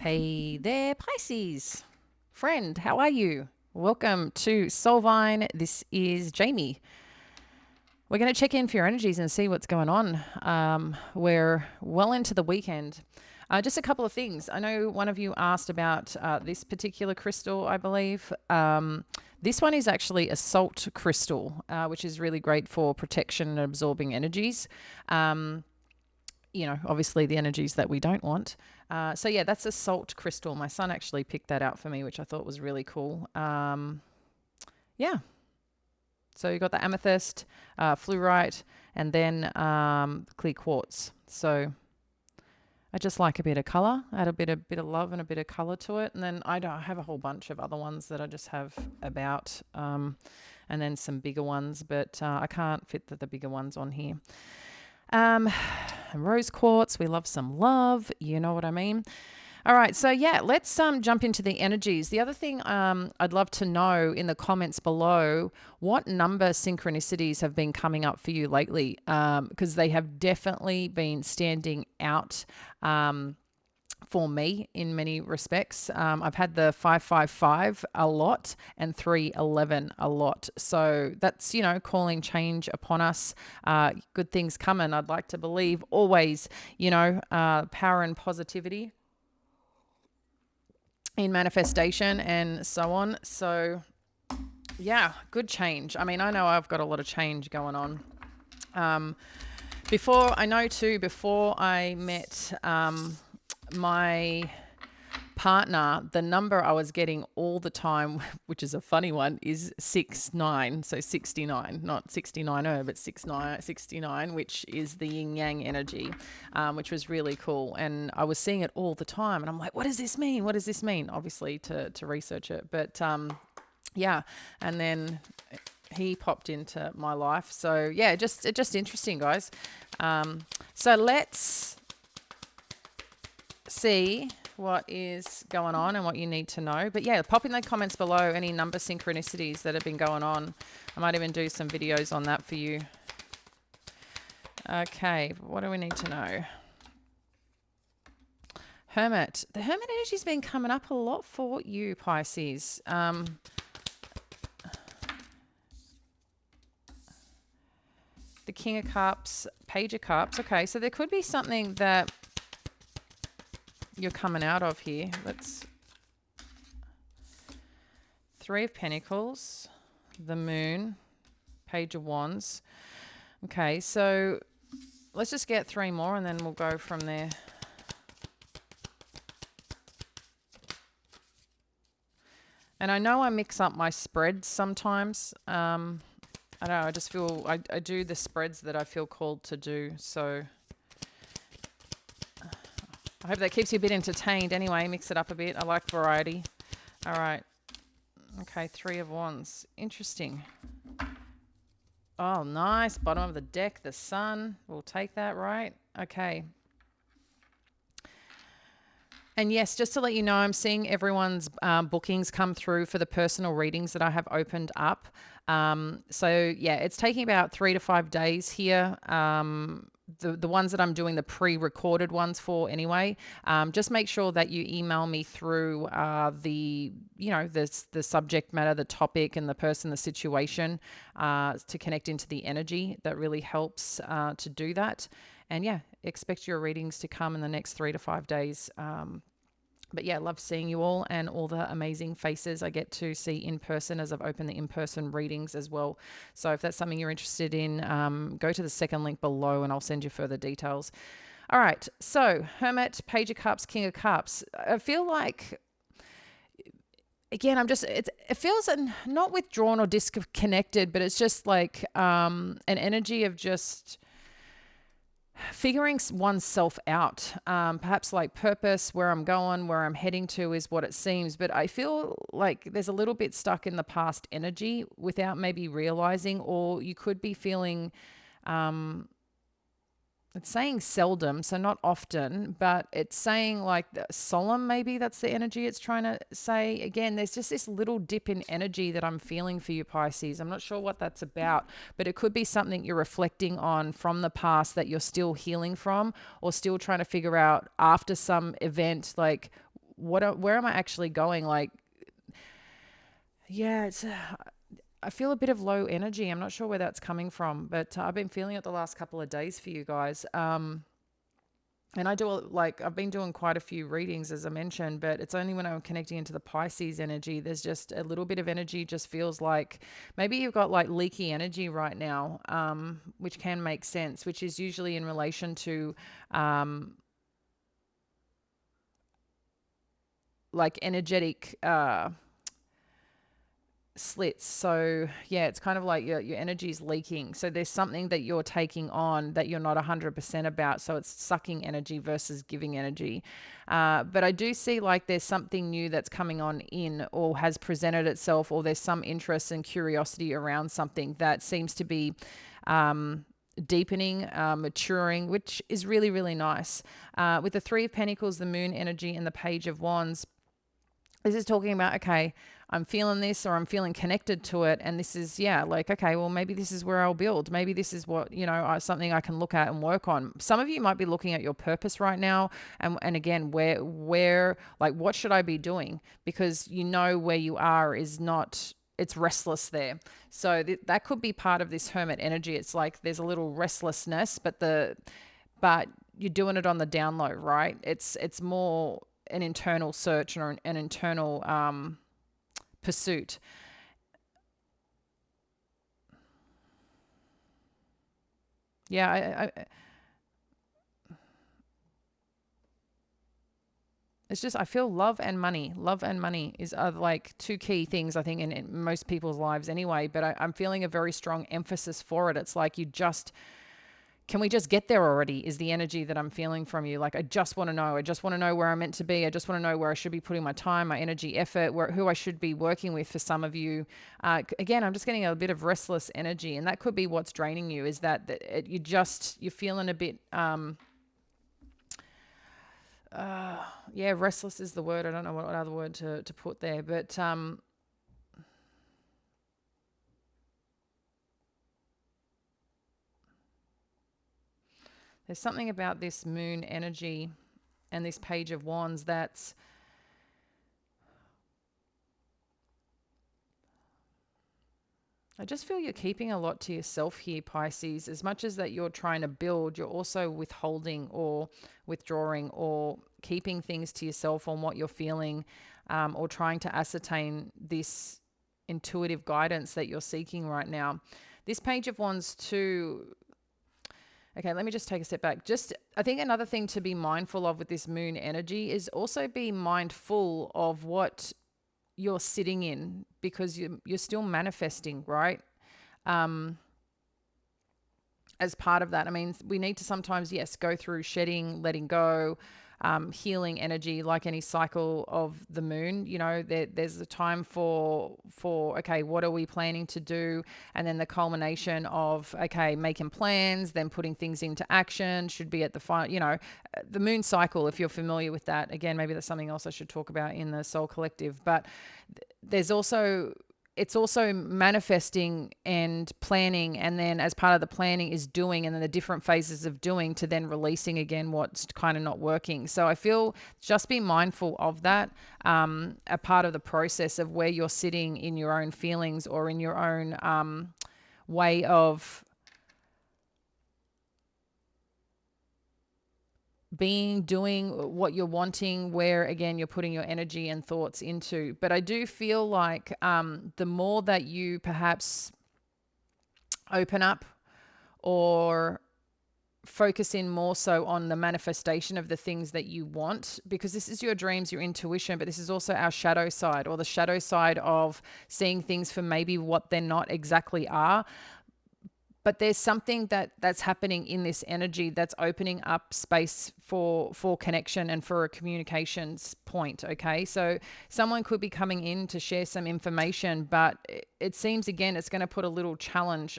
Hey there, Pisces. Friend, how are you? Welcome to Soulvine. This is Jamie. We're going to check in for your energies and see what's going on. We're well into the weekend. Just a couple of things. I know one of you asked about this particular crystal, I believe. This one is actually a salt crystal, which is really great for protection and absorbing energies. Obviously the energies that we don't want. So yeah, that's a salt crystal. My son actually picked that out for me, which I thought was really cool. Yeah. So you got the amethyst, fluorite, and then clear quartz. So I just like a bit of color, add a bit of love and a bit of color to it. And then I have a whole bunch of other ones that I just have about, and then some bigger ones, but I can't fit the bigger ones on here. Rose quartz, we love some love, you know what I mean. All right, so yeah, let's jump into the energies. The other thing I'd love to know in the comments below, what number synchronicities have been coming up for you lately, because they have definitely been standing out for me in many respects. I've had the 555 a lot and 311 a lot. So that's, calling change upon us. Good things coming, I'd like to believe. Always, power and positivity in manifestation and so on. So, yeah, good change. I mean, I know I've got a lot of change going on. Before I met my partner, the number I was getting all the time, which is a funny one, is 69. So 69, not 69, but 69, which is the yin yang energy, which was really cool. And I was seeing it all the time. And I'm like, what does this mean? What does this mean? Obviously, to research it. But yeah. And then he popped into my life. So yeah, just interesting, guys. So let's see what is going on and what you need to know. But yeah, pop in the comments below any number synchronicities that have been going on. I might even do some videos on that for you. Okay, what do we need to know? Hermit. The Hermit energy's been coming up a lot for you, Pisces. The King of Cups, Page of Cups. Okay, so there could be something that you're coming out of here. Let's Three of Pentacles, the Moon, Page of Wands. Okay, so let's just get three more and then we'll go from there. And I know I mix up my spreads sometimes. I don't know, I just feel I do the spreads that I feel called to do. So I hope that keeps you a bit entertained anyway. Mix it up a bit. I like variety. All right. Okay, Three of Wands. Interesting. Oh, nice. Bottom of the deck, the Sun. We'll take that, right? Okay. And yes, just to let you know, I'm seeing everyone's bookings come through for the personal readings that I have opened up. So yeah, it's taking about 3 to 5 days here. The ones that I'm doing the pre-recorded ones for anyway. Just make sure that you email me through the subject matter, the topic, and the person, the situation, to connect into the energy. That really helps to do that. And yeah, expect your readings to come in the next 3 to 5 days. But yeah, love seeing you all and all the amazing faces I get to see in person as I've opened the in-person readings as well. So if that's something you're interested in, go to the second link below and I'll send you further details. All right, so Hermit, Page of Cups, King of Cups. I feel like, again, it feels not withdrawn or disconnected, but it's just like an energy of just figuring oneself out, perhaps like purpose, where I'm going, where I'm heading to is what it seems. But I feel like there's a little bit stuck in the past energy without maybe realizing, or you could be feeling, it's saying seldom, so not often, but it's saying like solemn, maybe that's the energy it's trying to say. Again, there's just this little dip in energy that I'm feeling for you, Pisces. I'm not sure what that's about, but it could be something you're reflecting on from the past that you're still healing from, or still trying to figure out after some event, like where am I actually going? Like, yeah, I feel a bit of low energy. I'm not sure where that's coming from, but I've been feeling it the last couple of days for you guys. And I've been doing quite a few readings, as I mentioned, but it's only when I'm connecting into the Pisces energy, there's just a little bit of energy, just feels like maybe you've got like leaky energy right now, which can make sense, which is usually in relation to um, like energetic slits. So yeah, it's kind of like your energy is leaking. So there's something that you're taking on that you're not 100% about. So it's sucking energy versus giving energy. But I do see like there's something new that's coming on in or has presented itself, or there's some interest and curiosity around something that seems to be deepening, maturing, which is really, really nice. With the Three of Pentacles, the Moon energy, and the Page of Wands, this is talking about, okay, I'm feeling this, or I'm feeling connected to it. And this is, yeah, like, okay, well, maybe this is where I'll build. Maybe this is what, something I can look at and work on. Some of you might be looking at your purpose right now. And again, like, what should I be doing? Because where you are is not, it's restless there. So that could be part of this hermit energy. It's like there's a little restlessness, but you're doing it on the down low, right? It's more an internal search or an internal pursuit. Yeah, it's just I feel love and money. Love and money are like two key things I think in most people's lives anyway. But I'm feeling a very strong emphasis for it. It's like can we just get there already is the energy that I'm feeling from you. Like, I just want to know. I just want to know where I'm meant to be. I just want to know where I should be putting my time, my energy, effort, who I should be working with for some of you. Again, I'm just getting a bit of restless energy. And that could be what's draining you, is you're feeling a bit, yeah, restless is the word. I don't know what other word to put there. But there's something about this moon energy and this Page of Wands that's, I just feel you're keeping a lot to yourself here, Pisces. As much as that you're trying to build, you're also withholding or withdrawing or keeping things to yourself on what you're feeling, or trying to ascertain this intuitive guidance that you're seeking right now. This Page of Wands too. Okay, let me just take a step back. I think another thing to be mindful of with this moon energy is also be mindful of what you're sitting in, because you're still manifesting, right? As part of that, I mean, we need to sometimes, yes, go through shedding, letting go, healing energy, like any cycle of the moon. There's a time for okay, what are we planning to do, and then the culmination of, okay, making plans, then putting things into action should be at the final. The moon cycle, if you're familiar with that. Again, maybe that's something else I should talk about in the Soul Collective. But there's also, it's also manifesting and planning, and then as part of the planning is doing, and then the different phases of doing to then releasing again what's kind of not working. So I feel just be mindful of that, a part of the process of where you're sitting in your own feelings or in your own way of doing what you're wanting, where again you're putting your energy and thoughts into. But I do feel like the more that you perhaps open up or focus in more so on the manifestation of the things that you want, because this is your dreams, your intuition, but this is also our shadow side, or the shadow side of seeing things for maybe what they're not exactly are. But there's something that's happening in this energy that's opening up space for connection and for a communications point. Okay, so someone could be coming in to share some information, but it seems again it's going to put a little challenge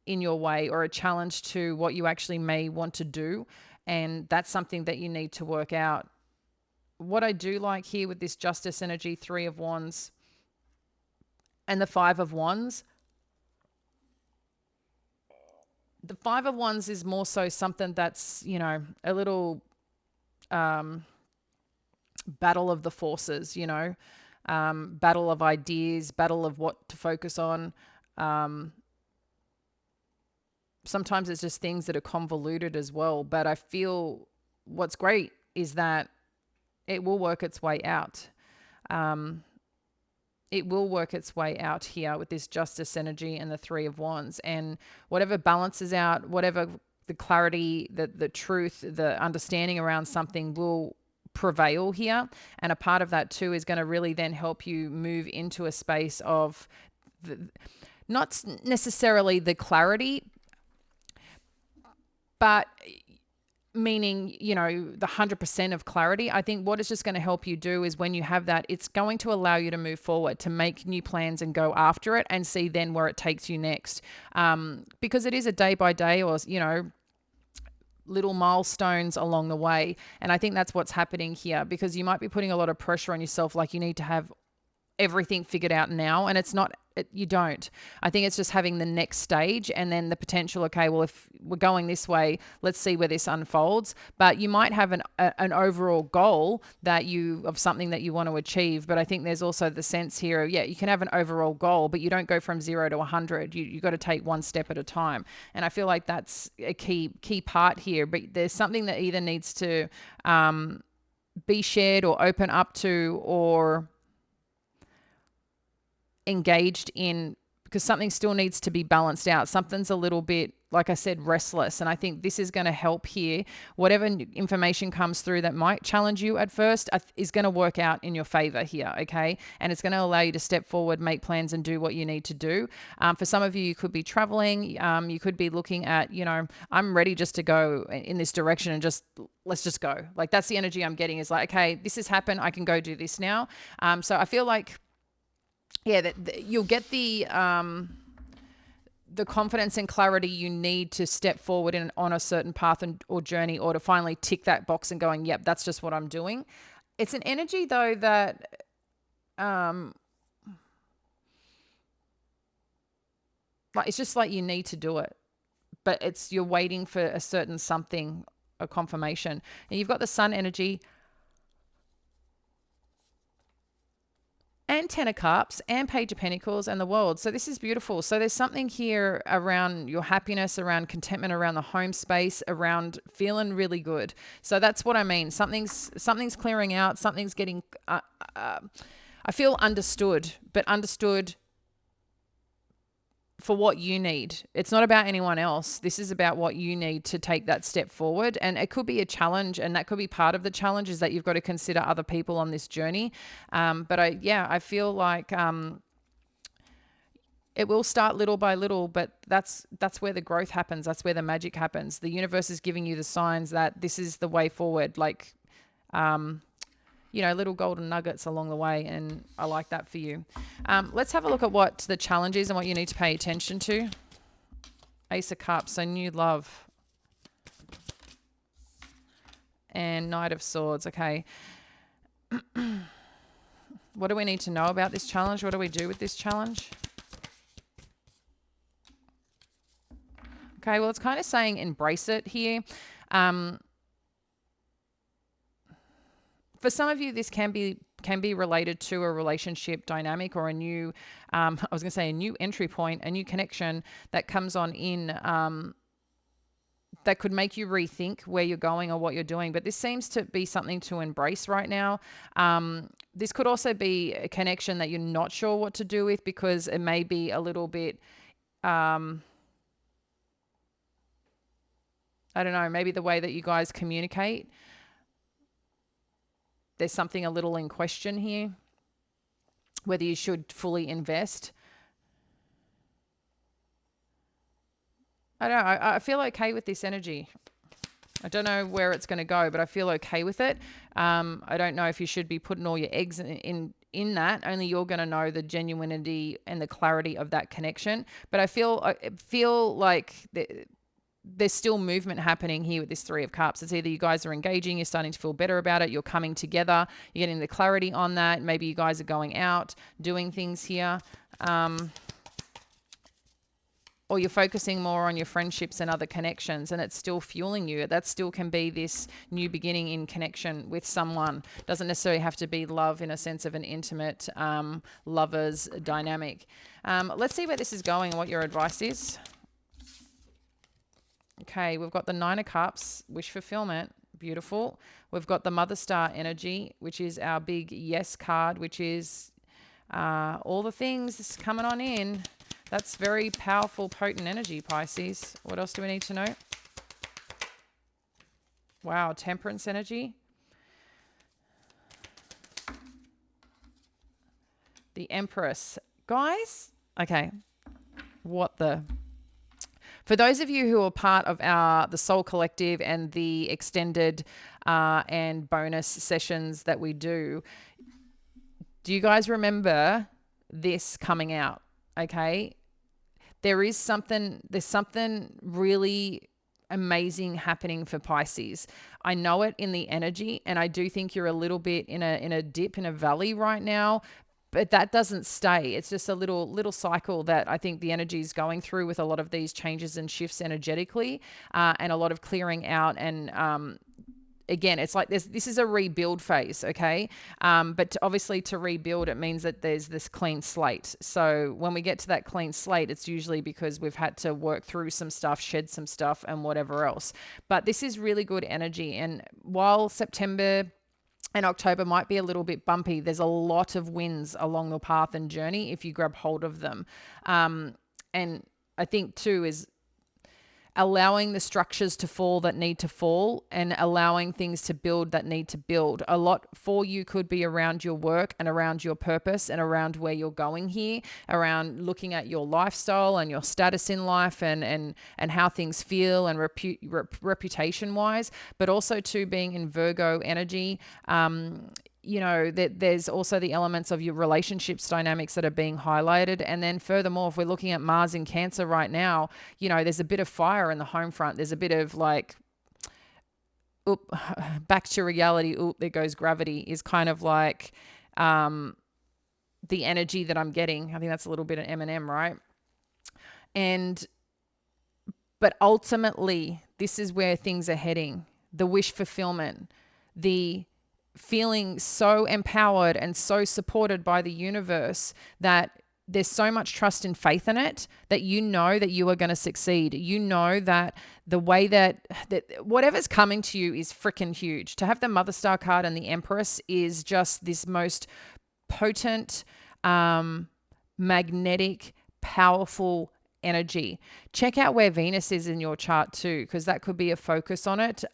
in your way, or a challenge to what you actually may want to do, and that's something that you need to work out. What I do like here with this Justice energy, Three of Wands, and the Five of Wands, the Five of Wands is more so something that's, a little battle of the forces, you know, battle of ideas, battle of what to focus on. Sometimes it's just things that are convoluted as well. But I feel what's great is that it will work its way out. It will work its way out here with this justice energy and the Three of Wands. And whatever balances out, whatever the clarity, the truth, the understanding around something will prevail here. And a part of that too is going to really then help you move into a space of not necessarily the clarity, but meaning, you know, the 100% of clarity. I think what it's just going to help you do is when you have that, it's going to allow you to move forward, to make new plans and go after it and see then where it takes you next. Because it is a day by day, or, you know, little milestones along the way. And I think that's what's happening here, because you might be putting a lot of pressure on yourself, like you need to have everything figured out now, and it's not, you don't. I think it's just having the next stage and then the potential, okay, well, if we're going this way, let's see where this unfolds. But you might have an overall goal that you, of something that you want to achieve. But I think there's also the sense here, yeah, you can have an overall goal, but you don't go from 0 to 100. You got to take one step at a time. And I feel like that's a key part here. But there's something that either needs to be shared or open up to, or engaged in, because something still needs to be balanced out. Something's a little bit, like I said, restless. And I think this is going to help here. Whatever information comes through that might challenge you at first is going to work out in your favor here, okay? And it's going to allow you to step forward, make plans, and do what you need to do. For some of you, you could be traveling. You could be looking at, you know, I'm ready just to go in this direction and just, let's just go. Like, that's the energy I'm getting, is like, okay, this has happened. I can go do this now. So I feel like, yeah, that you'll get the confidence and clarity you need to step forward on a certain path or journey, or to finally tick that box and going, yep, that's just what I'm doing. It's an energy though that like, it's just like you need to do it, but you're waiting for a certain something, a confirmation. And you've got the Sun energy and Ten of Cups and Page of Pentacles and the World. So this is beautiful. So there's something here around your happiness, around contentment, around the home space, around feeling really good. So that's what I mean. Something's clearing out. Something's getting, I feel understood, but understood for what you need. It's not about anyone else. This is about what you need to take that step forward. And it could be a challenge, and that could be part of the challenge, is that you've got to consider other people on this journey. But I feel like it will start little by little, but that's where the growth happens. That's where the magic happens. The universe is giving you the signs that this is the way forward. Like, you know, little golden nuggets along the way. And I like that for you. Let's have a look at what the challenge is and what you need to pay attention to. Ace of Cups, so new love. And Knight of Swords, okay. What do we need to know about this challenge? What do we do with this challenge? Okay, well, it's kind of saying embrace it here. For some of you, this can be related to a relationship dynamic, or a new, I was going to say a new entry point, a new connection that comes on in, that could make you rethink where you're going or what you're doing. But this seems to be something to embrace right now. This could also be a connection that you're not sure what to do with, because it may be a little bit, I don't know, maybe the way that you guys communicate. There's something a little in question here, whether you should fully invest. I don't know. I feel okay with this energy. I don't know where it's going to go, but I feel okay with it. I don't know if you should be putting all your eggs in that. Only you're going to know the genuinity and the clarity of that connection. But I feel like there's still movement happening here with this Three of Cups. It's either you guys are engaging, you're starting to feel better about it, you're coming together, you're getting the clarity on that. Maybe you guys are going out, doing things here. or you're focusing more on your friendships and other connections, and it's still fueling you. That still can be this new beginning in connection with someone. Doesn't necessarily have to be love in a sense of an intimate lovers dynamic. Let's see where this is going and what your advice is. Okay, we've got the Nine of Cups, wish fulfillment. Beautiful. We've got the Mother Star energy, which is our big yes card, which is all the things coming on in. That's very powerful, potent energy, Pisces. What else do we need to know? Wow, Temperance energy. The Empress. Guys, okay. What the... For those of you who are part of the Soul Collective and the extended and bonus sessions that we do you guys remember this coming out? Okay. There's something really amazing happening for Pisces. I know it in the energy, and I do think you're a little bit in a dip, in a valley right now, but that doesn't stay. It's just a little cycle that I think the energy is going through with a lot of these changes and shifts energetically, and a lot of clearing out. And again, it's like this is a rebuild phase, okay? But obviously to rebuild, it means that there's this clean slate. So when we get to that clean slate, it's usually because we've had to work through some stuff, shed some stuff, and whatever else. But this is really good energy. And while September and October might be a little bit bumpy, there's a lot of wins along the path and journey if you grab hold of them. And I think too is allowing the structures to fall that need to fall, and allowing things to build that need to build. A lot for you could be around your work and around your purpose and around where you're going here, around looking at your lifestyle and your status in life and how things feel and reputation wise, but also to being in Virgo energy. There's also the elements of your relationships dynamics that are being highlighted. And then furthermore, if we're looking at Mars in Cancer right now, there's a bit of fire in the home front. There's a bit of like, back to reality, there goes gravity, is kind of like the energy that I'm getting. I think that's a little bit of Eminem, right? But ultimately, this is where things are heading. The wish fulfillment, the feeling so empowered and so supported by the universe that there's so much trust and faith in it that you know that you are going to succeed. You know that the way that whatever's coming to you is freaking huge. To have the Mother Star card and the Empress is just this most potent, magnetic, powerful energy. Check out where Venus is in your chart too, because that could be a focus on it.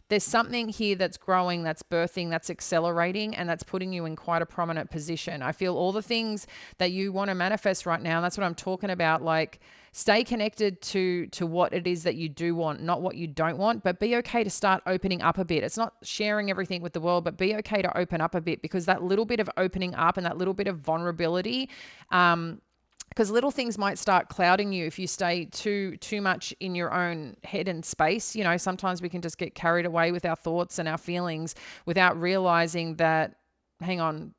There's something here that's growing, that's birthing, that's accelerating, and that's putting you in quite a prominent position. I feel all the things that you want to manifest right now, and that's what I'm talking about. Like, stay connected to what it is that you do want, not what you don't want, but be okay to start opening up a bit. It's not sharing everything with the world, but be okay to open up a bit, because that little bit of opening up and that little bit of vulnerability, because little things might start clouding you if you stay too much in your own head and space. Sometimes we can just get carried away with our thoughts and our feelings without realizing that, hang on,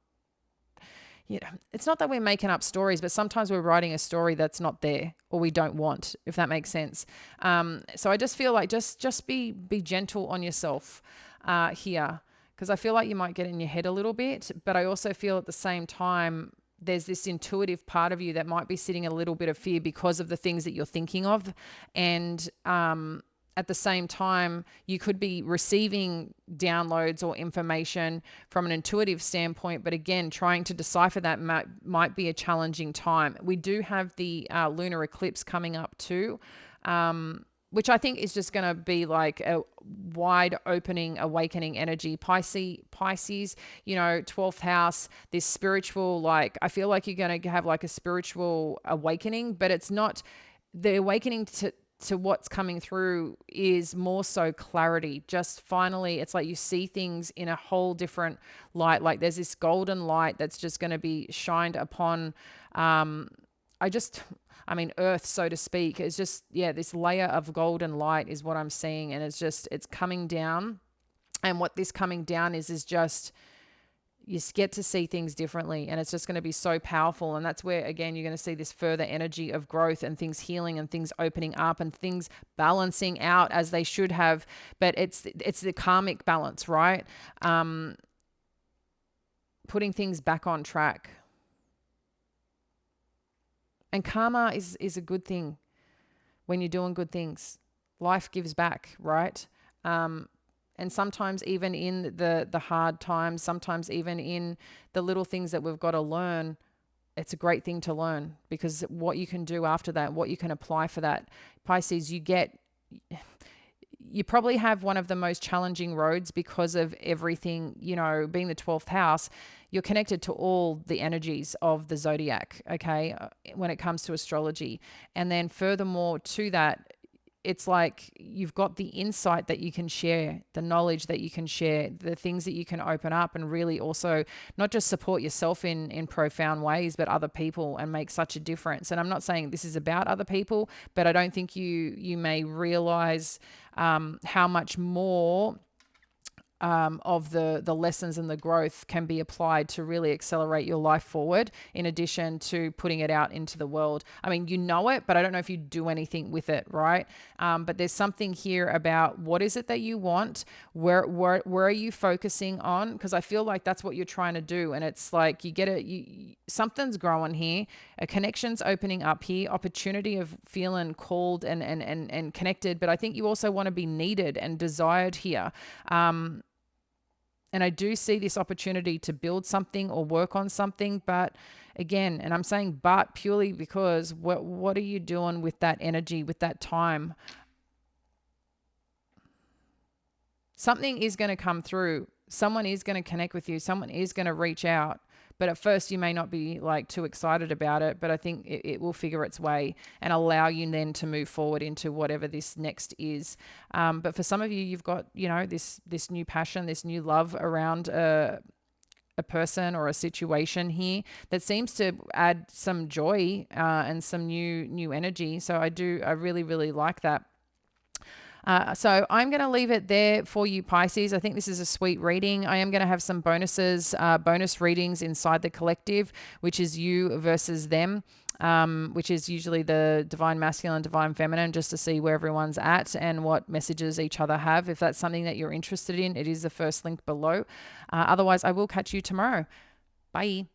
it's not that we're making up stories, but sometimes we're writing a story that's not there or we don't want, if that makes sense. So I just feel like just be gentle on yourself here, because I feel like you might get in your head a little bit, but I also feel at the same time, there's this intuitive part of you that might be sitting a little bit of fear because of the things that you're thinking of. And at the same time, you could be receiving downloads or information from an intuitive standpoint. But again, trying to decipher that might be a challenging time. We do have the lunar eclipse coming up too, which I think is just going to be like a wide opening, awakening energy. Pisces, 12th house, this spiritual, I feel like you're going to have like a spiritual awakening, but it's not the awakening to what's coming through is more so clarity. Just finally, it's like you see things in a whole different light. Like there's this golden light that's just going to be shined upon, Earth, so to speak. Is just, this layer of golden light is what I'm seeing. And it's coming down. And what this coming down is just you get to see things differently, and it's just going to be so powerful. And that's where, again, you're going to see this further energy of growth and things healing and things opening up and things balancing out as they should have. But it's the karmic balance, right? Putting things back on track. And karma is a good thing when you're doing good things. Life gives back, right? And sometimes even in the hard times, sometimes even in the little things that we've got to learn, it's a great thing to learn, because what you can do after that, what you can apply for that, Pisces, you probably have one of the most challenging roads because of everything, being the 12th house. You're connected to all the energies of the zodiac, okay, when it comes to astrology. And then furthermore to that, it's like you've got the insight that you can share, the knowledge that you can share, the things that you can open up and really also not just support yourself in profound ways, but other people, and make such a difference. And I'm not saying this is about other people, but I don't think you may realize how much more of the lessons and the growth can be applied to really accelerate your life forward, in addition to putting it out into the world. I mean, you know it, but I don't know if you do anything with it, right? But there's something here about what is it that you want? Where are you focusing on? Because I feel like that's what you're trying to do. And it's like something's growing here. A connection's opening up here. Opportunity of feeling called and connected. But I think you also want to be needed and desired here. And I do see this opportunity to build something or work on something. But again, and I'm saying but purely because what are you doing with that energy, with that time? Something is going to come through. Someone is going to connect with you. Someone is going to reach out. But at first you may not be like too excited about it, but I think it will figure its way and allow you then to move forward into whatever this next is. But for some of you, you've got, this new passion, this new love around a person or a situation here that seems to add some joy and some new energy. So I really, really like that. So I'm going to leave it there for you, Pisces. I think this is a sweet reading. I am going to have some bonus readings inside the collective, which is you versus them, which is usually the divine masculine, divine feminine, just to see where everyone's at and what messages each other have. If that's something that you're interested in, it is the first link below. Otherwise, I will catch you tomorrow. Bye.